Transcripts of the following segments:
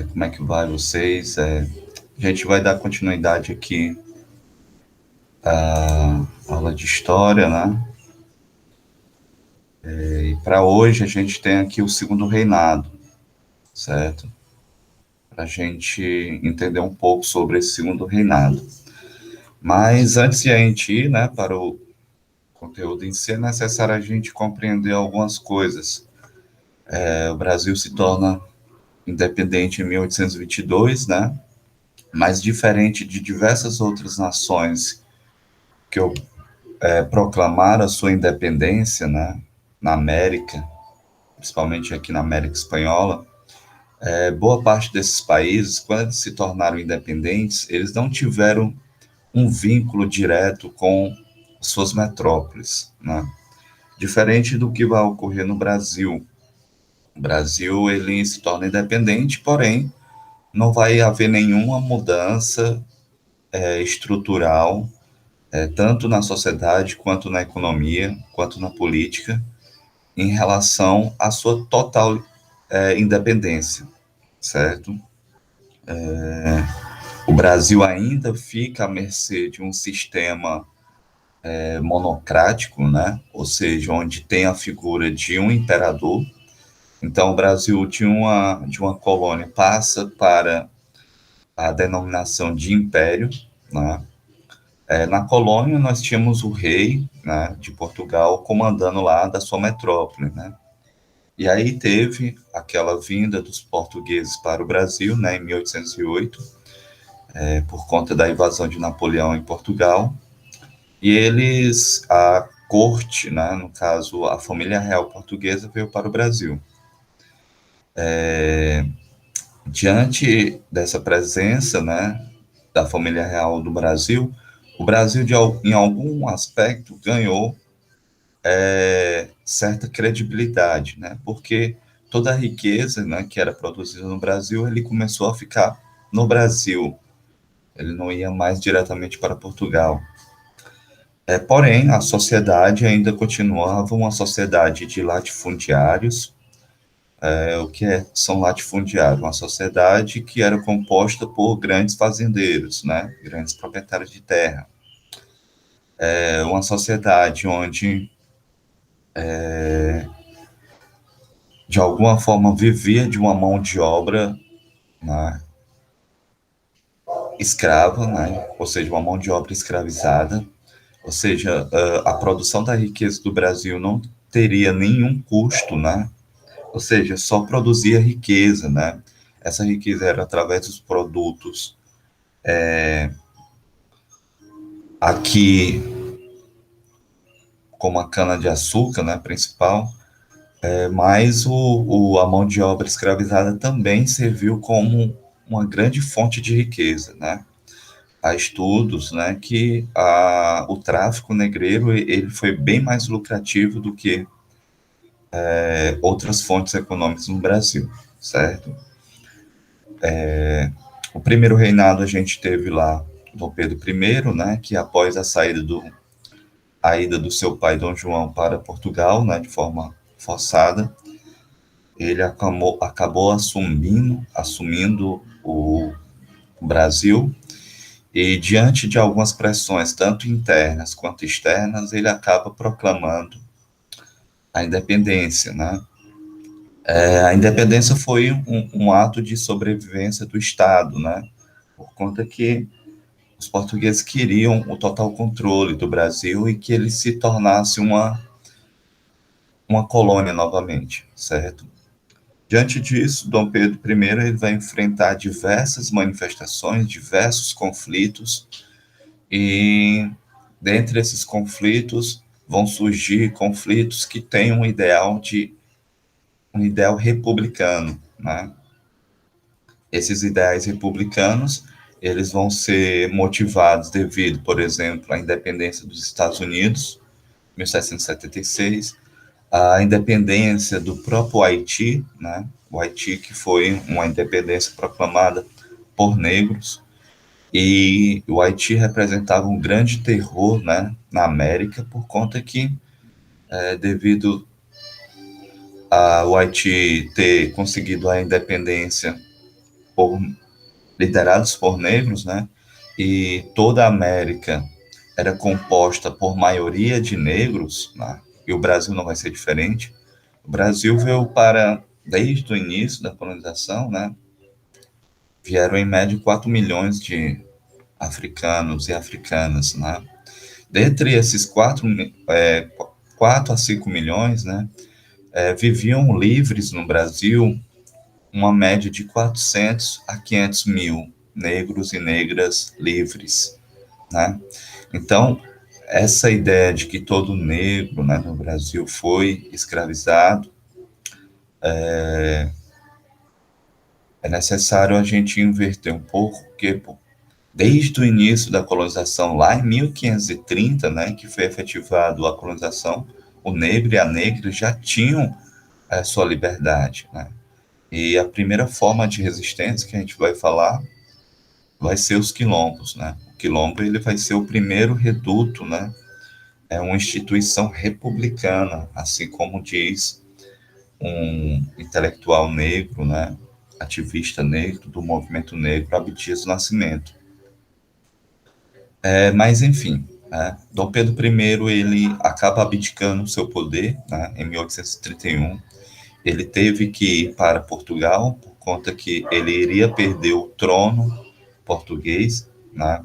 Como é que vai vocês? A gente vai dar continuidade aqui à aula de história, né? E para hoje a gente tem aqui o segundo reinado, certo? Para a gente entender um pouco sobre esse segundo reinado. Mas antes de a gente ir, né, para o conteúdo em si, é necessário a gente compreender algumas coisas. O Brasil se torna independente em 1822, né? Mas diferente de diversas outras nações que proclamaram a sua independência, né, na América, principalmente aqui na América Espanhola, boa parte desses países, quando eles se tornaram independentes, eles não tiveram um vínculo direto com suas metrópoles, né? Diferente do que vai ocorrer no Brasil. O Brasil ele se torna independente, porém não vai haver nenhuma mudança estrutural, tanto na sociedade quanto na economia, quanto na política, em relação à sua total independência, certo? O Brasil ainda fica à mercê de um sistema monocrático, né? Ou seja, onde tem a figura de um imperador. Então, o Brasil de uma colônia passa para a denominação de império, né? Na colônia, nós tínhamos o rei, né, de Portugal comandando lá da sua metrópole, né? E aí teve aquela vinda dos portugueses para o Brasil, né, em 1808, por conta da invasão de Napoleão em Portugal. E eles, a corte, né, no caso, a família real portuguesa veio para o Brasil. Diante dessa presença, né, da família real do Brasil, o Brasil, em algum aspecto, ganhou certa credibilidade, né, porque toda a riqueza, né, que era produzida no Brasil, ele começou a ficar no Brasil, ele não ia mais diretamente para Portugal. Porém, a sociedade ainda continuava uma sociedade de latifundiários. O que são latifundiários? Uma sociedade que era composta por grandes fazendeiros, né? Grandes proprietários de terra. Uma sociedade onde, de alguma forma, vivia de uma mão de obra, né, escrava, né? Ou seja, uma mão de obra escravizada. Ou seja, a produção da riqueza do Brasil não teria nenhum custo, né? Ou seja, só produzia riqueza, né? Essa riqueza era através dos produtos aqui, como a cana-de-açúcar, né, principal, mas a mão de obra escravizada também serviu como uma grande fonte de riqueza, né? Há estudos, né, que o tráfico negreiro ele foi bem mais lucrativo do que outras fontes econômicas no Brasil, certo? O primeiro reinado a gente teve lá Dom Pedro I, né, que após a ida do seu pai Dom João para Portugal, né, de forma forçada, ele acabou assumindo o Brasil e diante de algumas pressões, tanto internas quanto externas, ele acaba proclamando a independência, né? A independência foi um ato de sobrevivência do Estado, né? Por conta que os portugueses queriam o total controle do Brasil e que ele se tornasse uma colônia novamente, certo? Diante disso, Dom Pedro I ele vai enfrentar diversas manifestações, diversos conflitos, e dentre esses conflitos vão surgir conflitos que têm um ideal republicano, né? Esses ideais republicanos eles vão ser motivados devido, por exemplo, à independência dos Estados Unidos, 1776, a independência do próprio Haiti, né? O Haiti que foi uma independência proclamada por negros, e o Haiti representava um grande terror, né, na América, por conta que, devido ao Haiti ter conseguido a independência por, liderados por negros, né? E toda a América era composta por maioria de negros, né? E o Brasil não vai ser diferente. O Brasil veio para, desde o início da colonização, né? Vieram em média 4 milhões de africanos e africanas, né? Dentre esses 4 a 5 milhões, né? Viviam livres no Brasil uma média de 400 a 500 mil negros e negras livres, né? Então, essa ideia de que todo negro, né, no Brasil foi escravizado, é necessário a gente inverter um pouco, porque pô, desde o início da colonização, lá em 1530, né, que foi efetivado a colonização, o negro e a negra já tinham a sua liberdade, né? E a primeira forma de resistência que a gente vai falar vai ser os quilombos, né? O quilombo ele vai ser o primeiro reduto, né? É uma instituição republicana, assim como diz um intelectual negro, né? Ativista negro do movimento negro, Abdias do Nascimento. Mas enfim, né? Dom Pedro I ele acaba abdicando o seu poder, né? Em 1831. Ele teve que ir para Portugal por conta que ele iria perder o trono português, né?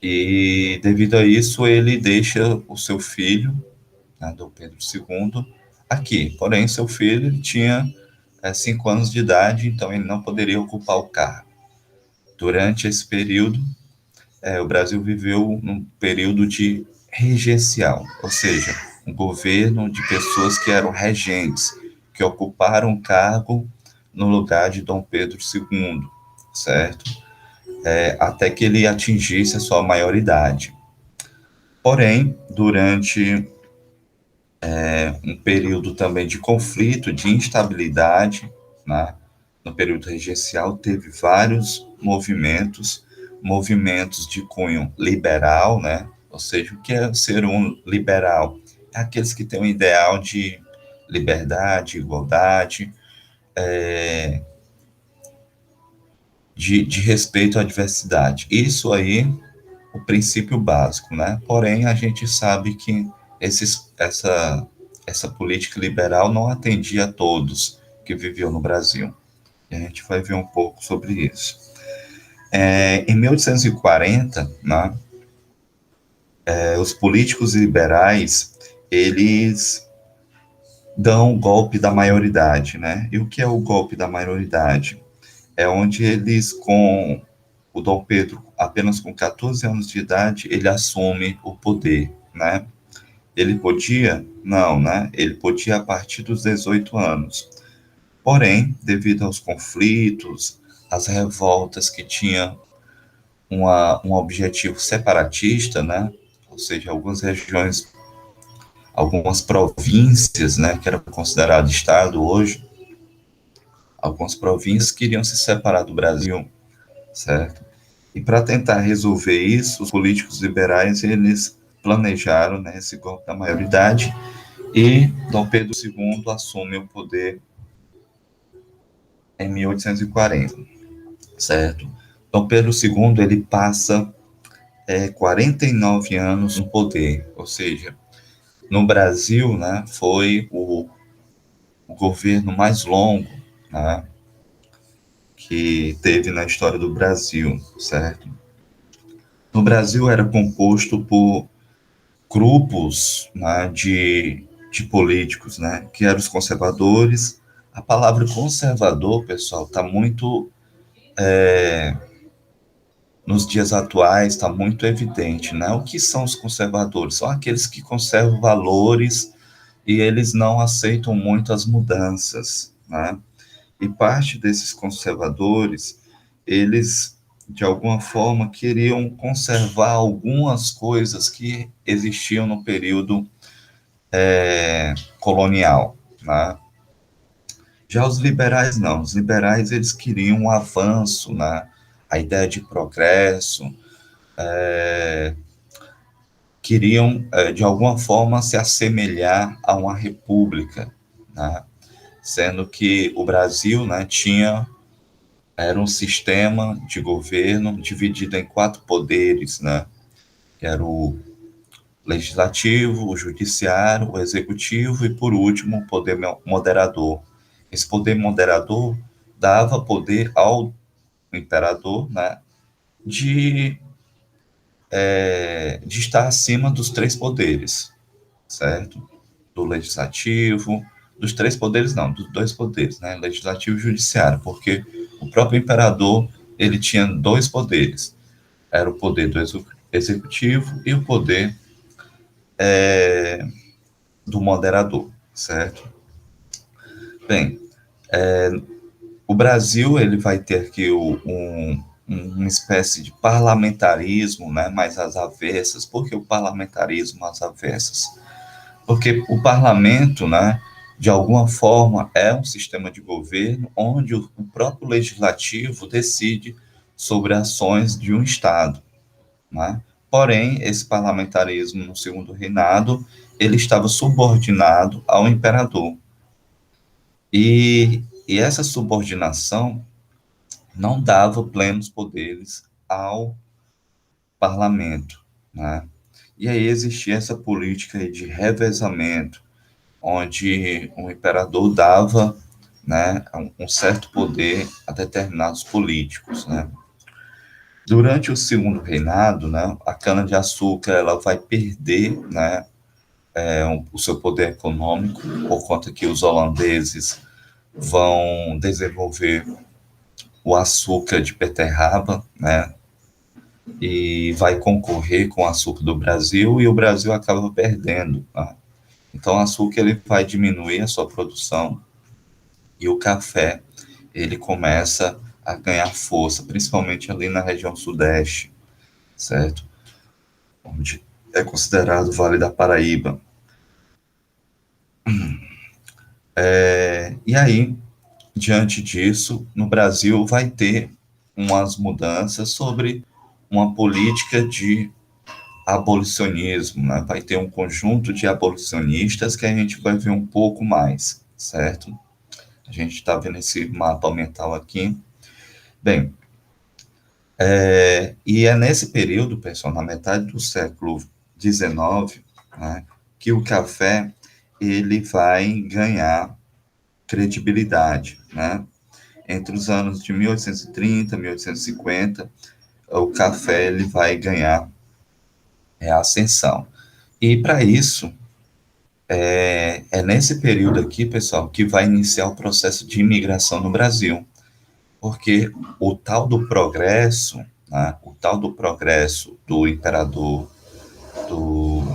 E devido a isso ele deixa o seu filho, né, Dom Pedro II, aqui. Porém, seu filho tinha 5 anos de idade, então ele não poderia ocupar o cargo. Durante esse período, o Brasil viveu num período de regencial, ou seja, um governo de pessoas que eram regentes, que ocuparam o cargo no lugar de Dom Pedro II, certo? Até que ele atingisse a sua maioridade. Porém, durante um período também de conflito, de instabilidade, né? No período regencial teve vários movimentos de cunho liberal, né? Ou seja, o que é ser um liberal? É aqueles que têm um ideal de liberdade, igualdade, de respeito à diversidade. Isso aí, o princípio básico, né? Porém, a gente sabe que essa política liberal não atendia a todos que viviam no Brasil. E a gente vai ver um pouco sobre isso. Em 1840, né, os políticos liberais, eles dão o golpe da maioridade, né? E o que é o golpe da maioridade? É onde eles, com o Dom Pedro, apenas com 14 anos de idade, ele assume o poder, né? Ele podia? Não, né? Ele podia a partir dos 18 anos. Porém, devido aos conflitos, às revoltas que tinham um objetivo separatista, né? Ou seja, algumas regiões, algumas províncias, né, que era considerado Estado hoje, algumas províncias queriam se separar do Brasil, certo? E para tentar resolver isso, os políticos liberais, eles planejaram, né, esse golpe da maioridade e Dom Pedro II assume o poder em 1840, certo? Dom Pedro II, ele passa 49 anos no poder, ou seja, no Brasil, né, foi o governo mais longo, né, que teve na história do Brasil, certo? No Brasil era composto por grupos, né, de políticos, né, que eram os conservadores. A palavra conservador, pessoal, está muito nos dias atuais, está muito evidente, né? O que são os conservadores? São aqueles que conservam valores e eles não aceitam muito as mudanças, né? E parte desses conservadores, eles de alguma forma queriam conservar algumas coisas que existiam no período colonial, né? Já os liberais não, os liberais eles queriam um avanço, né? A ideia de progresso, queriam de alguma forma se assemelhar a uma república, né? Sendo que o Brasil, né, tinha era um sistema de governo dividido em quatro poderes, né? Que era o legislativo, o judiciário, o executivo e, por último, o poder moderador. Esse poder moderador dava poder ao imperador, né, de, de estar acima dos três poderes, certo? Do legislativo, dos três poderes não, dos dois poderes, né, legislativo e judiciário, porque o próprio imperador, ele tinha dois poderes, era o poder do executivo e o poder do moderador, certo? Bem, o Brasil ele vai ter aqui uma espécie de parlamentarismo, né, mais às avessas. Por que o parlamentarismo às avessas? Porque o parlamento, né, de alguma forma, é um sistema de governo onde o próprio legislativo decide sobre ações de um Estado, né? Porém, esse parlamentarismo no segundo reinado, ele estava subordinado ao imperador. E essa subordinação não dava plenos poderes ao parlamento, né? E aí existia essa política de revezamento, onde o imperador dava, né, um certo poder a determinados políticos, né? Durante o segundo reinado, né, a cana-de-açúcar ela vai perder, né, o seu poder econômico por conta que os holandeses vão desenvolver o açúcar de beterraba, né, e vai concorrer com o açúcar do Brasil e o Brasil acaba perdendo. Tá? Então, o açúcar ele vai diminuir a sua produção e o café ele começa a ganhar força, principalmente ali na região sudeste, certo? Onde é considerado o Vale da Paraíba. E aí, diante disso, no Brasil vai ter umas mudanças sobre uma política de abolicionismo, né? Vai ter um conjunto de abolicionistas que a gente vai ver um pouco mais, certo? A gente está vendo esse mapa mental aqui. Bem, e é nesse período, pessoal, na metade do século XIX, né, que o café ele vai ganhar credibilidade, né? Entre os anos de 1830 e 1850, o café ele vai ganhar ascensão. E para isso, é nesse período aqui, pessoal, que vai iniciar o processo de imigração no Brasil, porque o tal do progresso, né, o tal do progresso do imperador, do,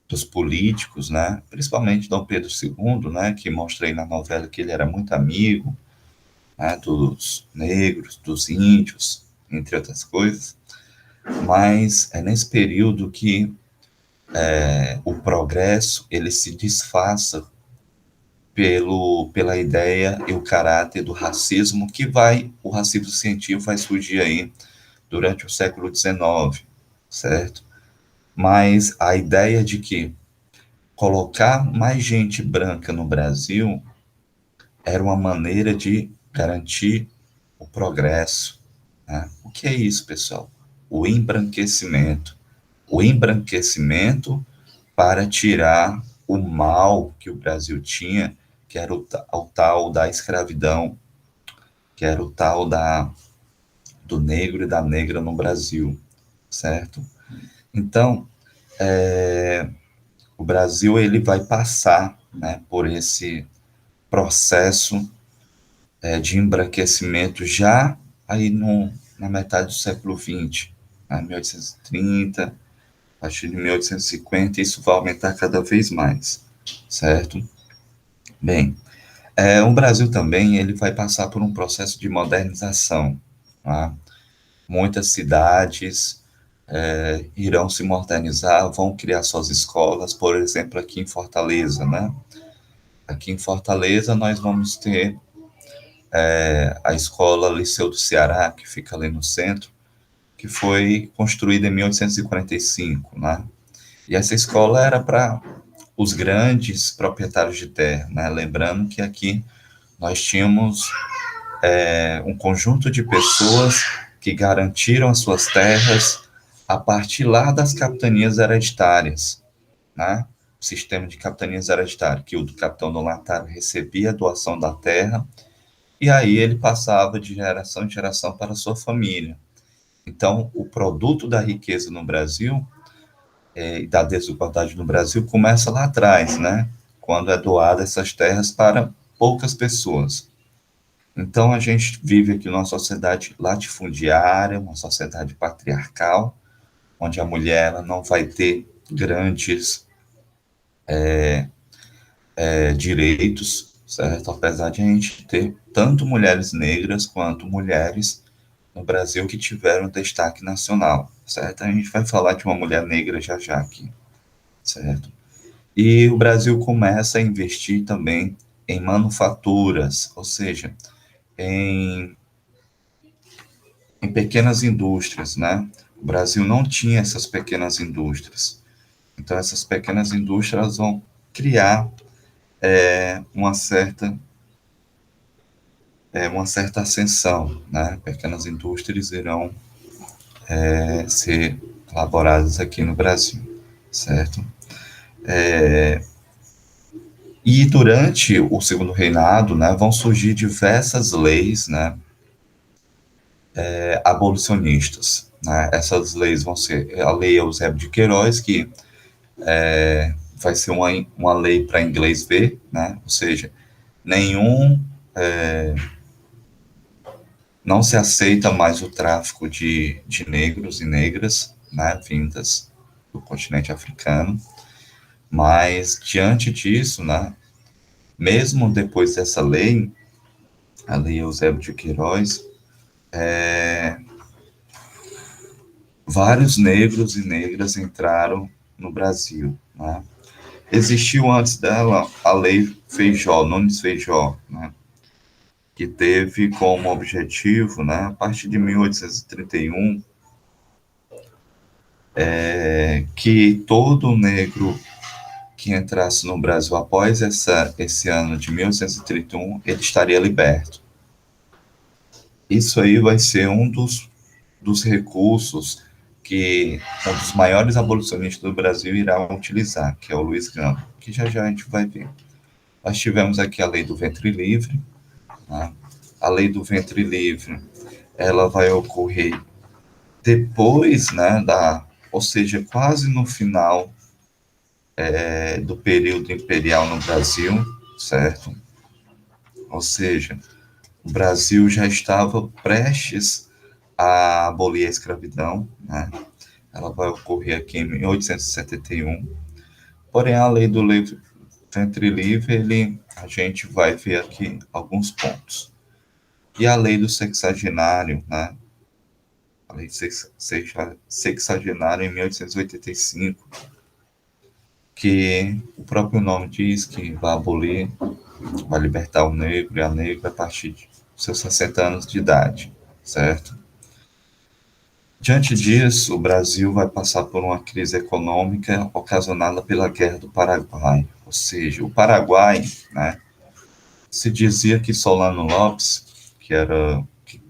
dos políticos, né, principalmente Dom Pedro II, né, que mostra aí na novela que ele era muito amigo, né, dos negros, dos índios, entre outras coisas, mas é nesse período que o progresso ele se disfarça pela ideia e o caráter do racismo o racismo científico vai surgir aí durante o século XIX, certo? Mas a ideia de que colocar mais gente branca no Brasil era uma maneira de garantir o progresso, né? O que é isso, pessoal? O embranquecimento. O embranquecimento para tirar o mal que o Brasil tinha, que era o tal da escravidão, que era o tal do negro e da negra no Brasil, certo? Então, o Brasil ele vai passar, né, por esse processo de embranquecimento já aí na metade do século XX, né, 1830, a partir de 1850, isso vai aumentar cada vez mais, certo? Bem, o Brasil também ele vai passar por um processo de modernização. Tá? Muitas cidades irão se modernizar, vão criar suas escolas, por exemplo, aqui em Fortaleza, né? Aqui em Fortaleza nós vamos ter a escola Liceu do Ceará, que fica ali no centro, que foi construída em 1845, né? E essa escola era para os grandes proprietários de terra, né? Lembrando que aqui nós tínhamos um conjunto de pessoas que garantiram as suas terras a partir lá das capitanias hereditárias, né? O sistema de capitanias hereditárias, que o capitão donatário recebia a doação da terra e aí ele passava de geração em geração para a sua família. Então, o produto da riqueza no Brasil e da desigualdade no Brasil começa lá atrás, né? Quando é doada essas terras para poucas pessoas. Então, a gente vive aqui numa sociedade latifundiária, uma sociedade patriarcal, onde a mulher ela não vai ter grandes direitos, certo? Apesar de a gente ter tanto mulheres negras quanto mulheres no Brasil que tiveram destaque nacional, certo? A gente vai falar de uma mulher negra já já aqui, certo? E o Brasil começa a investir também em manufaturas, ou seja, em, em pequenas indústrias, né? O Brasil não tinha essas pequenas indústrias. Então, essas pequenas indústrias vão criar uma certa ascensão, né? Pequenas indústrias irão ser elaboradas aqui no Brasil, certo? E durante o segundo reinado, né, vão surgir diversas leis, né, abolicionistas, né? Essas leis vão ser a Lei Eusébio de Queiroz, que vai ser uma lei para inglês ver, né? Ou seja, nenhum não se aceita mais o tráfico de negros e negras, né, vindas do continente africano, mas diante disso, né, mesmo depois dessa lei, a Lei Eusébio de Queiroz, vários negros e negras entraram no Brasil, né? Existiu antes dela a Lei Feijó, Nunes Feijó, né? Que teve como objetivo, né, a partir de 1831, que todo negro que entrasse no Brasil após esse ano de 1831, ele estaria liberto. Isso aí vai ser um dos recursos que um dos maiores abolicionistas do Brasil irá utilizar, que é o Luiz Gama, que já já a gente vai ver. Nós tivemos aqui a lei do ventre livre, né? A lei do ventre livre, ela vai ocorrer depois, né, ou seja, quase no final do período imperial no Brasil, certo? Ou seja, o Brasil já estava prestes a abolir a escravidão, né? Ela vai ocorrer aqui em 1871. Porém, a lei do ventre livre, a gente vai ver aqui alguns pontos. E a lei do sexagenário, né? A lei sexagenária em 1885, que o próprio nome diz que vai abolir, vai libertar o negro e a negra a partir de seus 60 anos de idade, certo? Diante disso, o Brasil vai passar por uma crise econômica ocasionada pela Guerra do Paraguai. Ou seja, o Paraguai, né, se dizia que Solano Lopes, que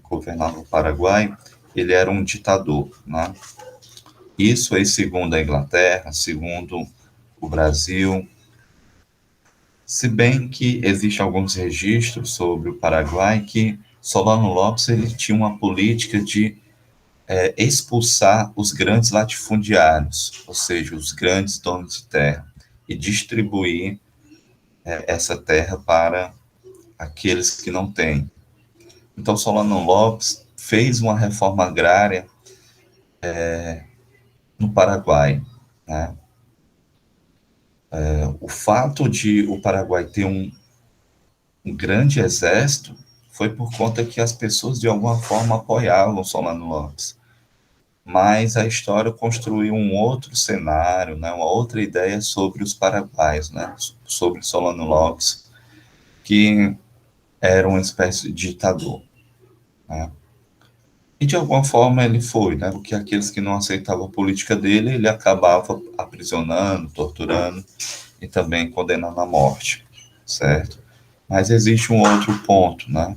governava o Paraguai, ele era um ditador, né? Isso aí, segundo a Inglaterra, segundo o Brasil, se bem que existem alguns registros sobre o Paraguai que Solano Lopes ele tinha uma política de expulsar os grandes latifundiários, ou seja, os grandes donos de terra, e distribuir essa terra para aqueles que não têm. Então, Solano Lopes fez uma reforma agrária no Paraguai, né? O fato de o Paraguai ter um grande exército foi por conta que as pessoas de alguma forma apoiavam Solano Lopes. Mas a história construiu um outro cenário, né, uma outra ideia sobre os paraguaios, né, sobre Solano Lopes, que era uma espécie de ditador, né. E de alguma forma ele foi, né, porque aqueles que não aceitavam a política dele, ele acabava aprisionando, torturando e também condenando à morte, certo? Mas existe um outro ponto, né,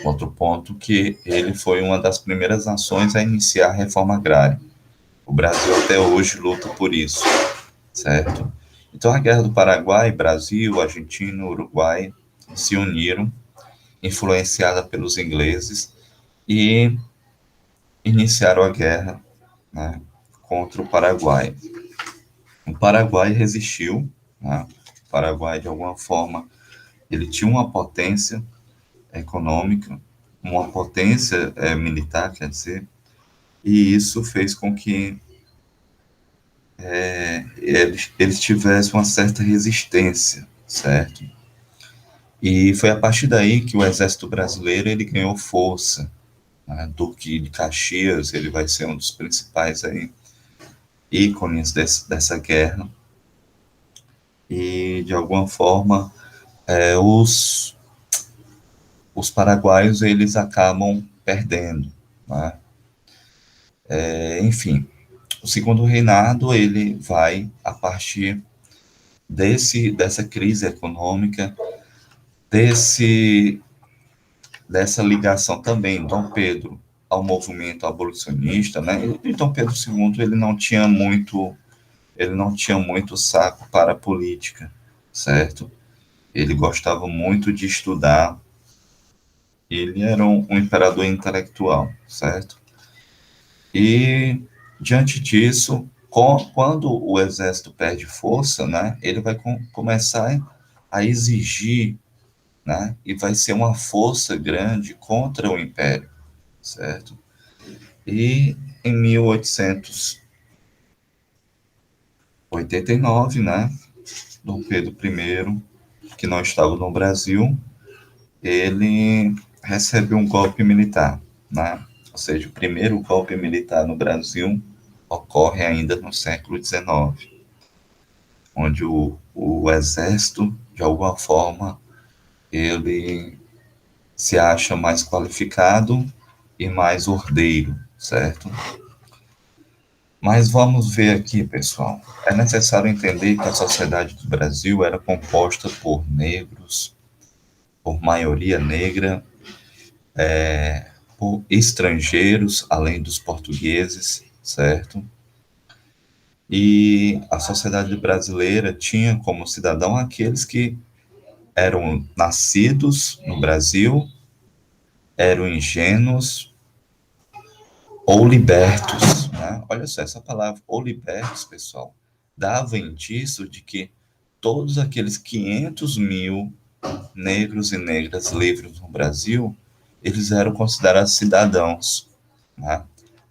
Outro ponto que ele foi uma das primeiras nações a iniciar a reforma agrária. O Brasil até hoje luta por isso, certo? Então a Guerra do Paraguai, Brasil, Argentina, Uruguai se uniram, influenciada pelos ingleses, e iniciaram a guerra, né, contra o Paraguai. O Paraguai resistiu, né? O Paraguai, de alguma forma, ele tinha uma potência econômica, uma potência militar, quer dizer, e isso fez com que eles tivessem uma certa resistência, certo? E foi a partir daí que o exército brasileiro ele ganhou força, né? Duque de Caxias, ele vai ser um dos principais aí, ícones dessa guerra, e de alguma forma os paraguaios eles acabam perdendo, né? Enfim, o segundo reinado ele vai a partir dessa crise econômica, desse dessa ligação também Dom Pedro ao movimento abolicionista, né? E Dom Pedro II ele não tinha muito saco para a política, certo? Ele gostava muito de estudar, ele era um imperador intelectual, certo? E diante disso, quando o exército perde força, né, ele vai começar a exigir, né, e vai ser uma força grande contra o império, certo? E em 1889, né, Dom Pedro I, que não estava no Brasil, ele recebe um golpe militar, né? Ou seja, o primeiro golpe militar no Brasil ocorre ainda no século XIX, onde o exército, de alguma forma, ele se acha mais qualificado e mais ordeiro, certo? Mas vamos ver aqui, pessoal. É necessário entender que a sociedade do Brasil era composta por negros, por maioria negra, por estrangeiros, além dos portugueses, certo? E a sociedade brasileira tinha como cidadão aqueles que eram nascidos no Brasil, eram ingênuos ou libertos, né? Olha só, essa palavra, ou libertos, pessoal, dava indício de que todos aqueles 500 mil negros e negras livres no Brasil, eles eram considerados cidadãos, né?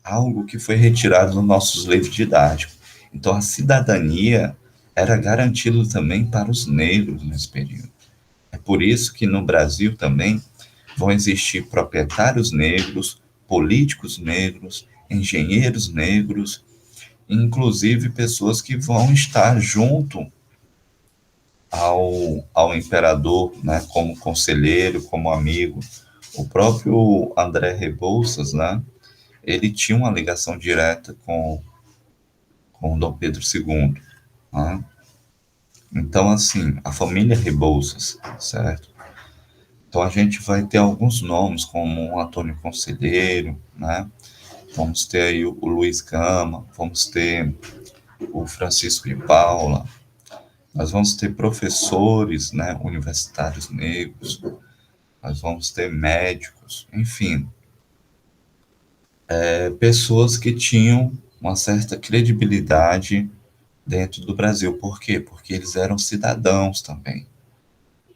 Algo que foi retirado dos nossos livros didáticos. Então, a cidadania era garantida também para os negros nesse período. É por isso que no Brasil também vão existir proprietários negros, políticos negros, engenheiros negros, inclusive pessoas que vão estar junto ao imperador, né, como conselheiro, como amigo. O próprio André Rebouças, né, ele tinha uma ligação direta com Dom Pedro II. Né? Então, assim, a família Rebouças, certo? Então, a gente vai ter alguns nomes, como o Antônio Conselheiro, né? Vamos ter aí o Luiz Gama, vamos ter o Francisco de Paula, nós vamos ter professores, né, universitários negros, nós vamos ter médicos, enfim, pessoas que tinham uma certa credibilidade dentro do Brasil. Por quê? Porque eles eram cidadãos também,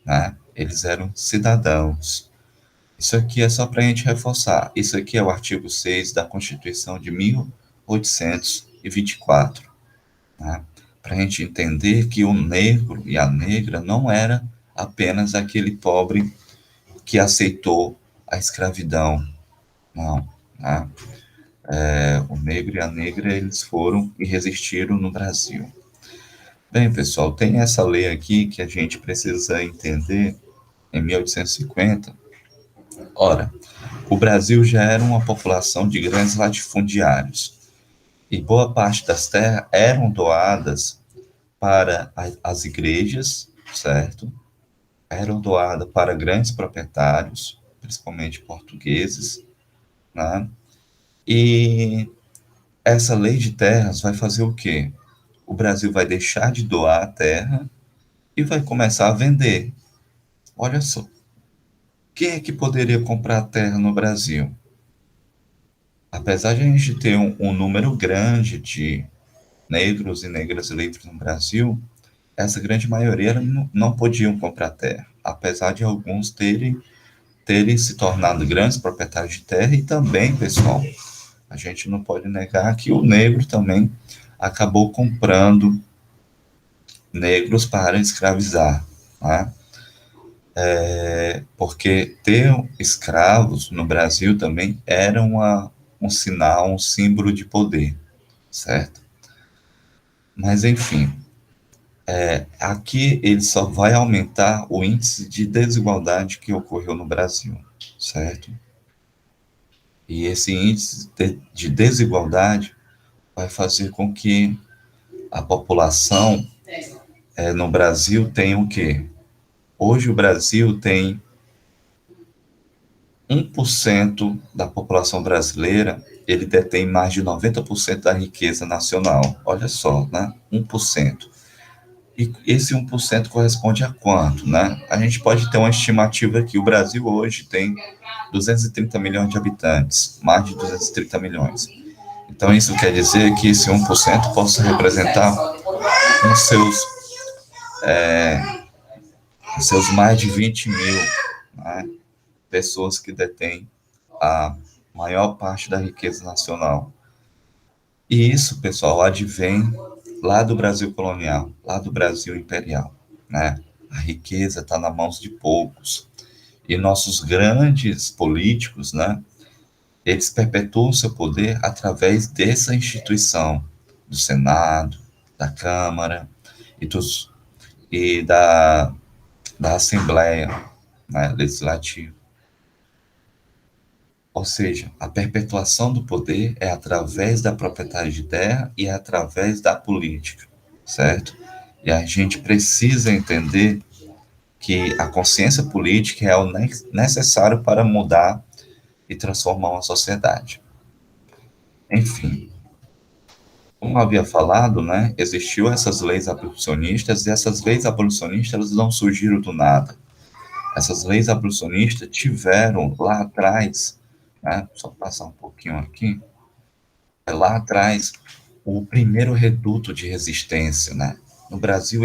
né? Eles eram cidadãos. Isso aqui é só para a gente reforçar. Isso aqui é o artigo 6 da Constituição de 1824, né? Para a gente entender que o negro e a negra não era apenas aquele pobre que aceitou a escravidão, não, né? O negro e a negra, eles foram e resistiram no Brasil. Bem, pessoal, tem essa lei aqui que a gente precisa entender em 1850. Ora, o Brasil já era uma população de grandes latifundiários e boa parte das terras eram doadas para as igrejas, certo? Eram doadas para grandes proprietários, principalmente portugueses, né? E essa lei de terras vai fazer o quê? O Brasil vai deixar de doar a terra e vai começar a vender. Olha só, quem é que poderia comprar terra no Brasil? Apesar de a gente ter um número grande de negros e negras livres no Brasil, essa grande maioria não podiam comprar terra, apesar de alguns terem se tornado grandes proprietários de terra e também, pessoal, a gente não pode negar que o negro também acabou comprando negros para escravizar, né? Porque ter escravos no Brasil também era um sinal, um símbolo de poder, certo? Mas, enfim, aqui ele só vai aumentar o índice de desigualdade que ocorreu no Brasil, certo? E esse índice de desigualdade vai fazer com que a população no Brasil tenha o quê? Hoje o Brasil tem 1% da população brasileira, ele detém mais de 90% da riqueza nacional. Olha só, né? 1%. E esse 1% corresponde a quanto, né? A gente pode ter uma estimativa que o Brasil hoje tem 230 milhões de habitantes, mais de 230 milhões. Então, isso quer dizer que esse 1% possa representar os seus mais de 20 mil, né, pessoas que detêm a maior parte da riqueza nacional. E isso, pessoal, advém lá do Brasil colonial, lá do Brasil imperial, né? A riqueza está nas mãos de poucos. E nossos grandes políticos, né? Eles perpetuam seu poder através dessa instituição, do Senado, da Câmara e, da Assembleia, né, Legislativa. Ou seja, a perpetuação do poder é através da propriedade de terra e é através da política, certo? E a gente precisa entender que a consciência política é o necessário para mudar e transformar uma sociedade. Enfim, como eu havia falado, né, existiu essas leis abolicionistas e essas leis abolicionistas não surgiram do nada. Essas leis abolicionistas tiveram lá atrás, né, só passar um pouquinho aqui, lá atrás, o primeiro reduto de resistência, né? No Brasil,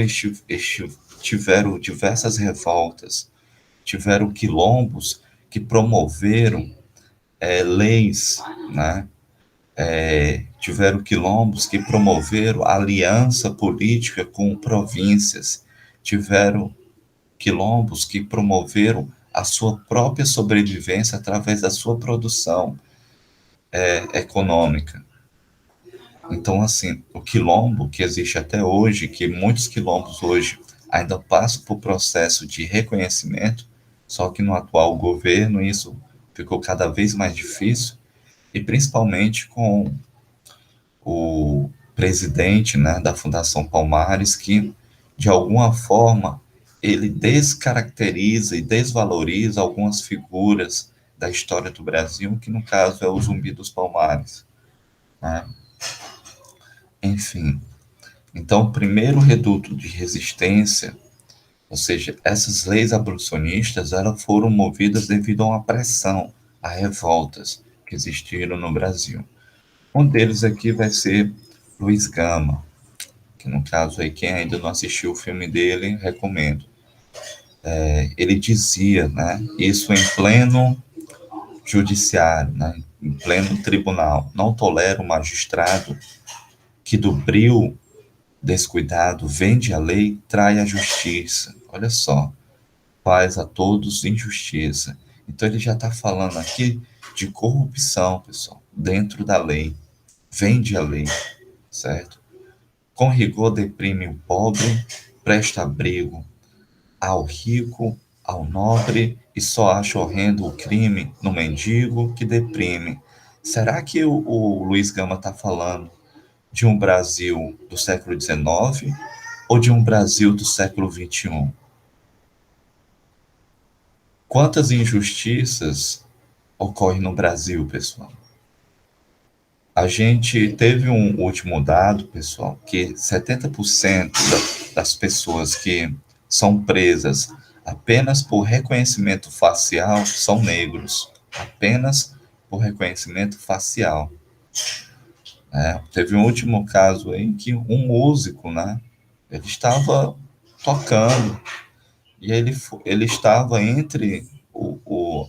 tiveram diversas revoltas, tiveram quilombos que promoveram leis, né? Tiveram quilombos que promoveram aliança política com províncias, tiveram quilombos que promoveram a sua própria sobrevivência através da sua produção econômica. Então, assim, o quilombo que existe até hoje, que muitos quilombos hoje ainda passam por processo de reconhecimento, só que no atual governo isso ficou cada vez mais difícil, e principalmente com o presidente, né, da Fundação Palmares, que, de alguma forma, ele descaracteriza e desvaloriza algumas figuras da história do Brasil, que no caso é o Zumbi dos Palmares, né? Enfim, então o primeiro reduto de resistência, ou seja, essas leis abolicionistas, elas foram movidas devido a uma pressão, a revoltas que existiram no Brasil. Um deles aqui vai ser Luiz Gama, que no caso aí, quem ainda não assistiu o filme dele, recomendo. Ele dizia, né, isso em pleno judiciário, né, em pleno tribunal, não tolera o magistrado que do bril descuidado vende a lei, trai a justiça. Olha só, faz a todos injustiça. Então ele já está falando aqui de corrupção, pessoal, dentro da lei. Vende a lei, certo? Com rigor deprime o pobre, presta abrigo ao rico, ao nobre, e só acha horrendo o crime no mendigo que deprime. Será que o Luiz Gama está falando de um Brasil do século XIX ou de um Brasil do século XXI? Quantas injustiças ocorrem no Brasil, pessoal? A gente teve um último dado, pessoal, que 70% das pessoas que são presas apenas por reconhecimento facial são negros. Apenas por reconhecimento facial. Teve um último caso aí em que um músico, né, ele estava tocando e ele estava entre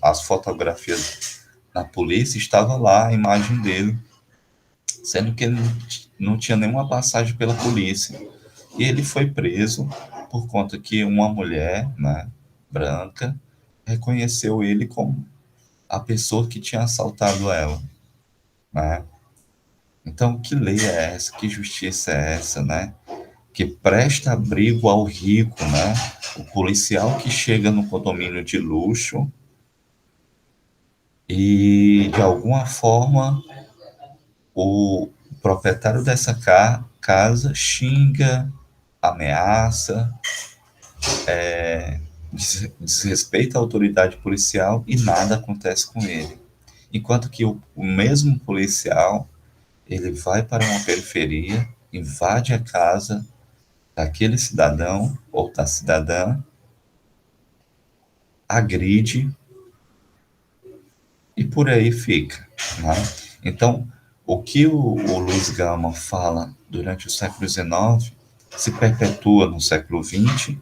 as fotografias na polícia, estava lá a imagem dele, sendo que ele não tinha nenhuma passagem pela polícia. E ele foi preso por conta que uma mulher, né, branca, reconheceu ele como a pessoa que tinha assaltado ela, né? Então, que lei é essa? Que justiça é essa, né? Que presta abrigo ao rico, né? O policial que chega no condomínio de luxo e, de alguma forma, o proprietário dessa casa xinga, ameaça, desrespeita a autoridade policial e nada acontece com ele. Enquanto que o mesmo policial, ele vai para uma periferia, invade a casa daquele cidadão ou da cidadã, agride e por aí fica, né? Então, o que o Luiz Gama fala durante o século XIX se perpetua no século XX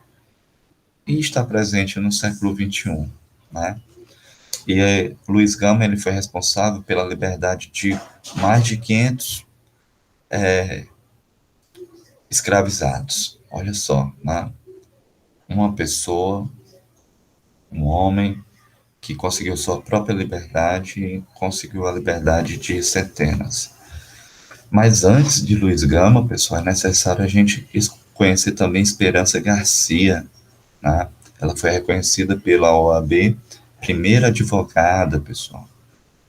e está presente no século XXI, né? E Luiz Gama ele foi responsável pela liberdade de mais de 500 escravizados. Olha só, né? Uma pessoa, um homem que conseguiu sua própria liberdade e conseguiu a liberdade de centenas. Mas antes de Luiz Gama, pessoal, é necessário a gente conhecer também Esperança Garcia, né? Ela foi reconhecida pela OAB, primeira advogada, pessoal,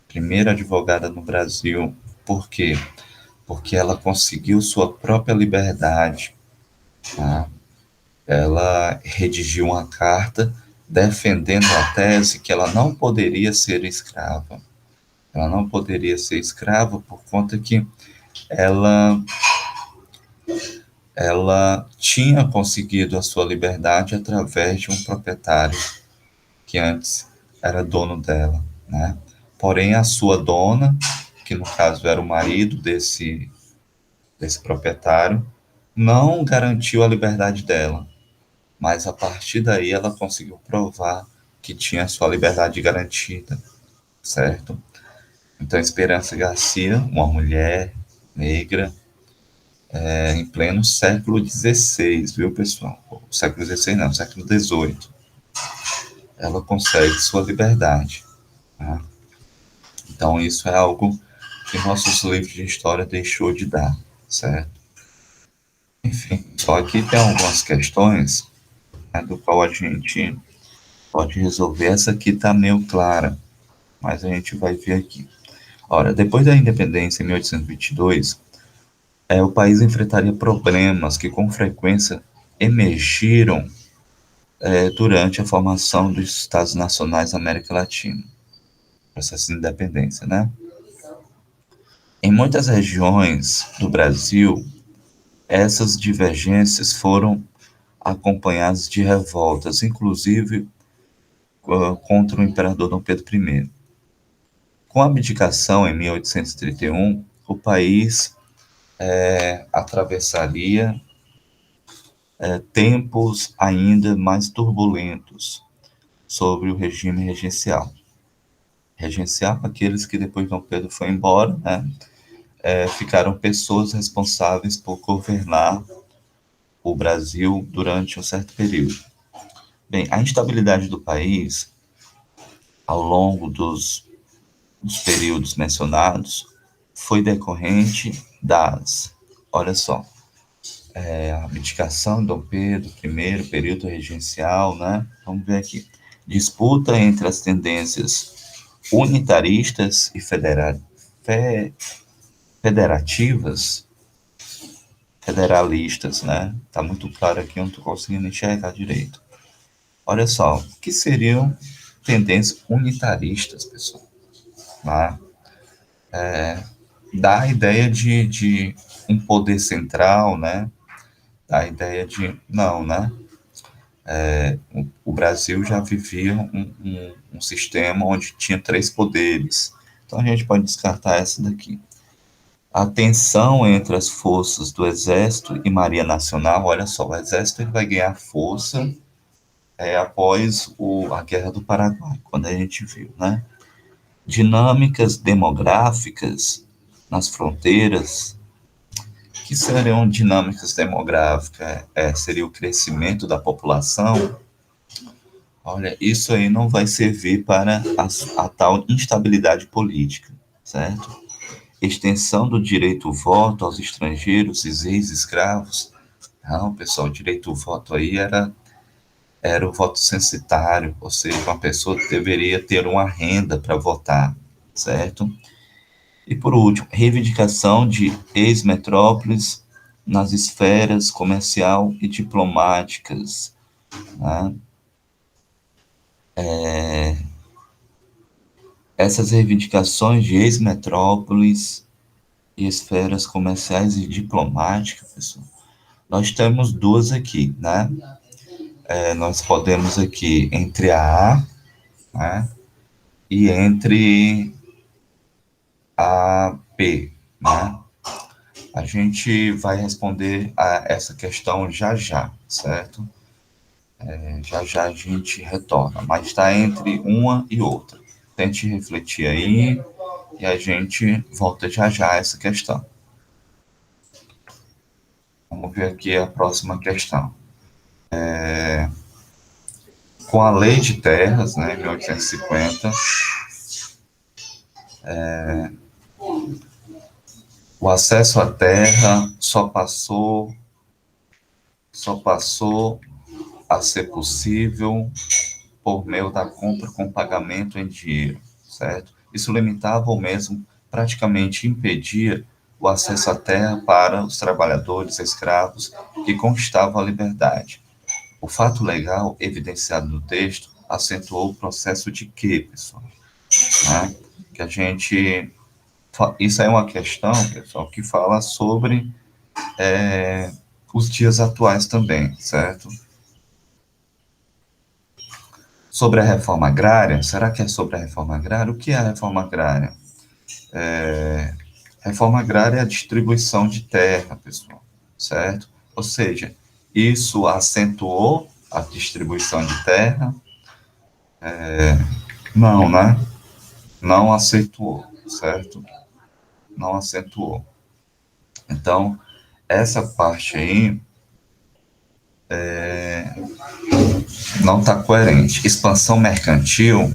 primeira advogada no Brasil. Por quê? Porque ela conseguiu sua própria liberdade, tá? Ela redigiu uma carta defendendo a tese que ela não poderia ser escrava. Ela não poderia ser escrava por conta que ela ela tinha conseguido a sua liberdade através de um proprietário que antes era dono dela, né? Porém, a sua dona, que no caso era o marido desse proprietário, não garantiu a liberdade dela, mas a partir daí ela conseguiu provar que tinha a sua liberdade garantida, certo? Então, Esperança Garcia, uma mulher negra, em pleno século XVI, viu, pessoal? O século XVI não, século XVIII. Ela consegue sua liberdade. Tá? Então, isso é algo que nossos livros de história deixou de dar, certo? Enfim, só que tem algumas questões, né, do qual a gente pode resolver. Essa aqui está meio clara, mas a gente vai ver aqui. Ora, depois da independência, em 1822, o país enfrentaria problemas que com frequência emergiram durante a formação dos Estados Nacionais da América Latina, processo de independência, né? Em muitas regiões do Brasil, essas divergências foram acompanhadas de revoltas, inclusive contra o imperador Dom Pedro I. Com a abdicação em 1831, o país atravessaria tempos ainda mais turbulentos sobre o regime regencial. Regencial, aqueles que depois de Dom Pedro foi embora, né, ficaram pessoas responsáveis por governar o Brasil durante um certo período. Bem, a instabilidade do país, ao longo dos períodos mencionados, foi decorrente olha só, a abdicação de Dom Pedro I, período regencial, né? Vamos ver aqui. Disputa entre as tendências unitaristas e federativas, federalistas, né? Tá muito claro aqui, eu não estou conseguindo enxergar direito. Olha só, o que seriam tendências unitaristas, pessoal. Tá? Dá a ideia de um poder central, né? Dá a ideia de. Não, né? O Brasil já vivia um sistema onde tinha três poderes. Então a gente pode descartar essa daqui. A tensão entre as forças do Exército e Marinha Nacional, olha só, o Exército ele vai ganhar força após a Guerra do Paraguai, quando a gente viu, né? Dinâmicas demográficas nas fronteiras, que seriam dinâmicas demográficas, seria o crescimento da população. Olha, isso aí não vai servir para a tal instabilidade política, certo? Extensão do direito ao voto aos estrangeiros e ex-escravos. Não, pessoal, o direito ao voto aí era o voto censitário, ou seja, uma pessoa deveria ter uma renda para votar, certo? E por último, reivindicação de ex-metrópoles nas esferas comercial e diplomáticas, né? Essas reivindicações de ex-metrópoles e esferas comerciais e diplomáticas, pessoal, nós temos duas aqui, né? Nós podemos aqui entre a A, né, e entre a B, né? A gente vai responder a essa questão já já, certo? Já já a gente retorna, mas está entre uma e outra. Tente refletir aí e a gente volta já já a essa questão. Vamos ver aqui a próxima questão. Com a Lei de Terras, né, 1850, o acesso à terra só passou a ser possível por meio da compra com pagamento em dinheiro, certo? Isso limitava ou mesmo praticamente impedia o acesso à terra para os trabalhadores escravos que conquistavam a liberdade. O fato legal evidenciado no texto acentuou o processo de quê, pessoal? Né? Que a gente... Isso é uma questão, pessoal, que fala sobre os dias atuais também, certo? Sobre a reforma agrária, será que é sobre a reforma agrária? O que é a reforma agrária? Reforma agrária é a distribuição de terra, pessoal, certo? Ou seja, isso acentuou a distribuição de terra? Não, né? Não acentuou, certo? Não acentuou. Então, essa parte aí não está coerente. Expansão mercantil,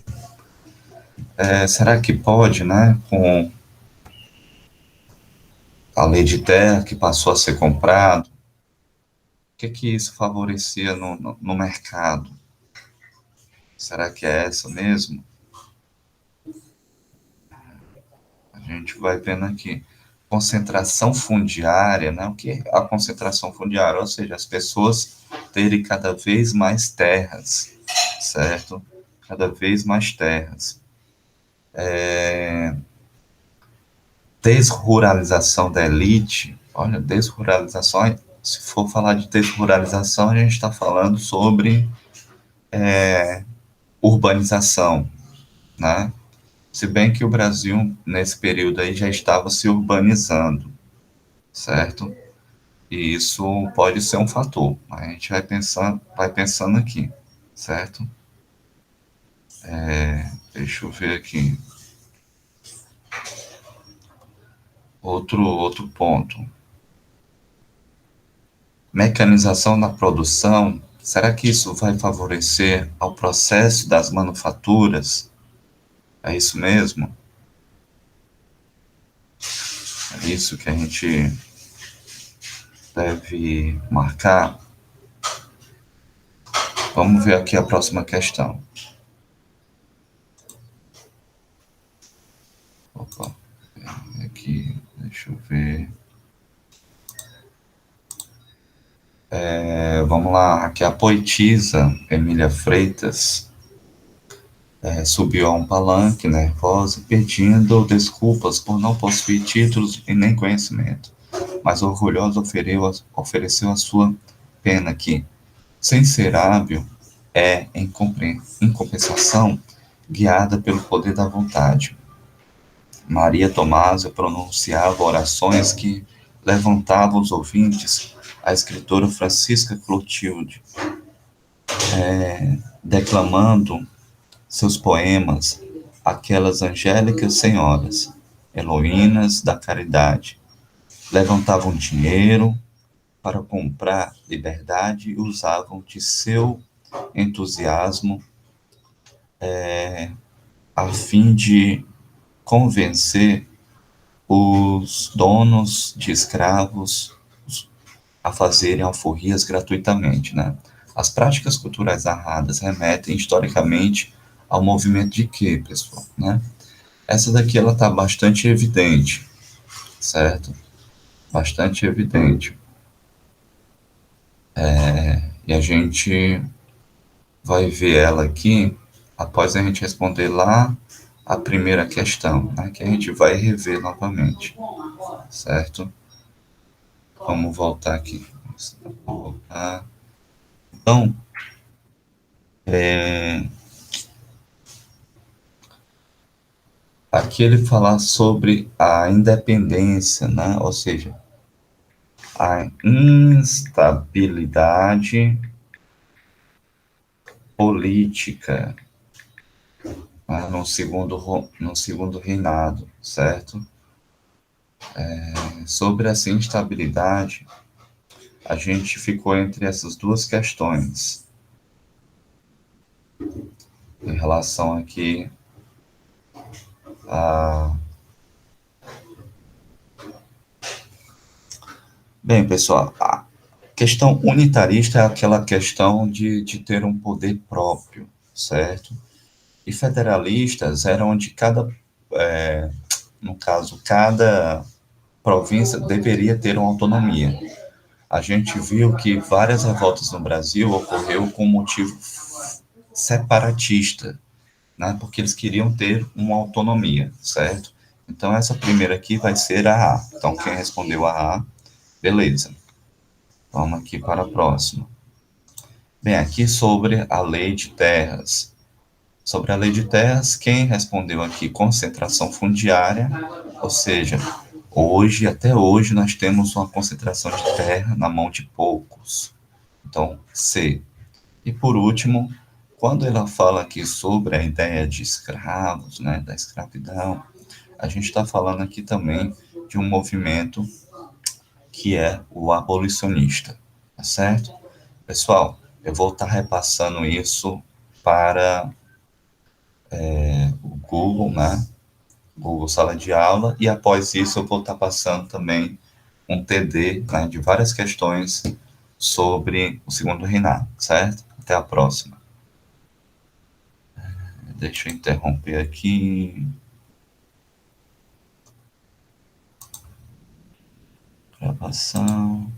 será que pode, né? Com a lei de terra que passou a ser comprado, o que isso favorecia no mercado? Será que é essa mesmo? A gente vai vendo aqui. Concentração fundiária, né? O que é a concentração fundiária? Ou seja, as pessoas terem cada vez mais terras, certo? Cada vez mais terras. Desruralização da elite. Olha, desruralização. Se for falar de desruralização, a gente está falando sobre urbanização, né? Se bem que o Brasil, nesse período aí, já estava se urbanizando, certo? E isso pode ser um fator. A gente vai pensando aqui, certo? Deixa eu ver aqui. Outro ponto. Mecanização na produção. Será que isso vai favorecer ao processo das manufaturas? É isso mesmo? É isso que a gente deve marcar? Vamos ver aqui a próxima questão. Opa, aqui, deixa eu ver. Vamos lá, aqui a poetisa Emília Freitas, Subiu a um palanque nervosa, pedindo desculpas por não possuir títulos e nem conhecimento, mas orgulhosa ofereceu a sua pena que, sem ser hábil, em compensação, guiada pelo poder da vontade. Maria Tomásia pronunciava orações que levantavam os ouvintes. A escritora Francisca Clotilde, declamando seus poemas, aquelas angélicas senhoras, heroínas da caridade, levantavam dinheiro para comprar liberdade e usavam de seu entusiasmo a fim de convencer os donos de escravos a fazerem alforrias gratuitamente, né? As práticas culturais narradas remetem historicamente ao movimento de quê, pessoal, né? Essa daqui ela está bastante evidente, certo? Bastante evidente. E a gente vai ver ela aqui após a gente responder lá a primeira questão, né? Que a gente vai rever novamente, certo? Vamos voltar aqui. Vamos voltar. Então, aqui ele fala sobre a independência, né? Ou seja, a instabilidade política, né? No segundo reinado, certo? Sobre essa instabilidade, a gente ficou entre essas duas questões em relação aqui a... Bem, pessoal, a questão unitarista é aquela questão de ter um poder próprio, certo? E federalistas era onde no caso, cada província deveria ter uma autonomia. A gente viu que várias revoltas no Brasil ocorreu com motivo separatista, né? Porque eles queriam ter uma autonomia, certo? Então essa primeira aqui vai ser a A. Então quem respondeu a A, beleza. Vamos aqui para a próxima. Bem, aqui sobre a lei de terras. Sobre a lei de terras, quem respondeu aqui concentração fundiária, ou seja, hoje, até hoje, nós temos uma concentração de terra na mão de poucos. Então, C. E por último, quando ela fala aqui sobre a ideia de escravos, né, da escravidão, a gente está falando aqui também de um movimento que é o abolicionista, tá certo? Pessoal, eu vou estar repassando isso para o Google, né? Google Sala de Aula, e após isso eu vou estar passando também um TD, né, de várias questões sobre o segundo reinado, certo? Até a próxima. Deixa eu interromper aqui. Gravação.